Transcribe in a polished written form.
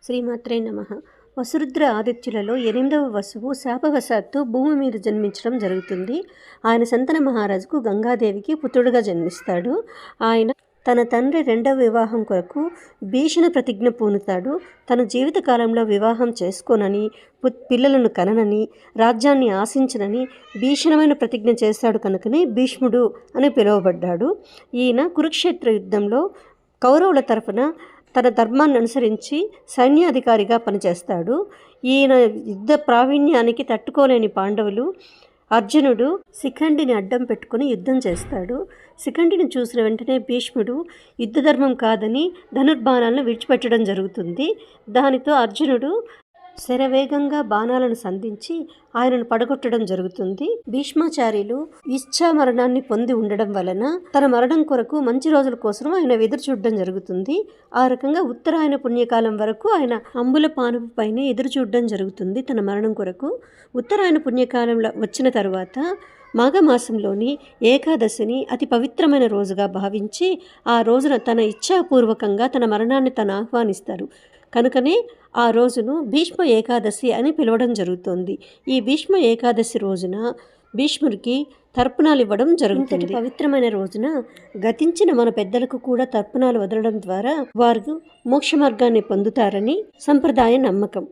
శ్రీమాత్రే నమః. వసురుద్ర ఆదిత్యులలో 8వ వసువు శాపవశాత్తు భూమి మీద జన్మించడం జరుగుతుంది. ఆయన శంతన మహారాజుకు గంగాదేవికి పుత్రుడుగా జన్మిస్తాడు. ఆయన తన తండ్రి 2వ వివాహం కొరకు భీషణ ప్రతిజ్ఞ పూనుతాడు. తన జీవితకాలంలో వివాహం చేసుకోనని, పిల్లలను కననని, రాజ్యాన్ని ఆశించనని భీషణమైన ప్రతిజ్ఞ చేస్తాడు. కనుకనే భీష్ముడు అని పిలువబడ్డాడు. ఈయన కురుక్షేత్ర యుద్ధంలో కౌరవుల తరఫున తన ధర్మాన్ని అనుసరించి సైన్యాధికారిగా పనిచేస్తాడు. ఈయన యుద్ధ ప్రావీణ్యానికి తట్టుకోలేని పాండవులు అర్జునుడు శిఖండిని అడ్డం పెట్టుకుని యుద్ధం చేస్తాడు. శిఖండిని చూసిన వెంటనే భీష్ముడు యుద్ధ ధర్మం కాదని ధనుర్బాణాలను విడిచిపెట్టడం జరుగుతుంది. దానితో అర్జునుడు శరవేగంగా బాణాలను సంధించి ఆయనను పడగొట్టడం జరుగుతుంది. భీష్మాచార్యులు ఇచ్ఛా మరణాన్ని పొంది ఉండడం వలన తన మరణం కొరకు మంచి రోజుల కోసం ఆయన ఎదురు చూడడం జరుగుతుంది. ఆ రకంగా ఉత్తరాయణ పుణ్యకాలం వరకు ఆయన అంబుల పానుపు పైన ఎదురు చూడడం జరుగుతుంది తన మరణం కొరకు. ఉత్తరాయణ పుణ్యకాలంలో వచ్చిన తరువాత మాఘమాసంలోని ఏకాదశిని అతి పవిత్రమైన రోజుగా భావించి ఆ రోజున తన ఇచ్ఛాపూర్వకంగా తన మరణాన్ని తను ఆహ్వానిస్తారు. కనుకనే ఆ రోజును భీష్మ ఏకాదశి అని పిలవడం జరుగుతుంది. ఈ భీష్మ ఏకాదశి రోజున భీష్ముడికి తర్పణాలు ఇవ్వడం జరుగుతుంది. పవిత్రమైన రోజున గతించిన మన పెద్దలకు కూడా తర్పణాలు వదలడం ద్వారా వారు మోక్ష మార్గాన్ని పొందుతారని సంప్రదాయ నమ్మకం.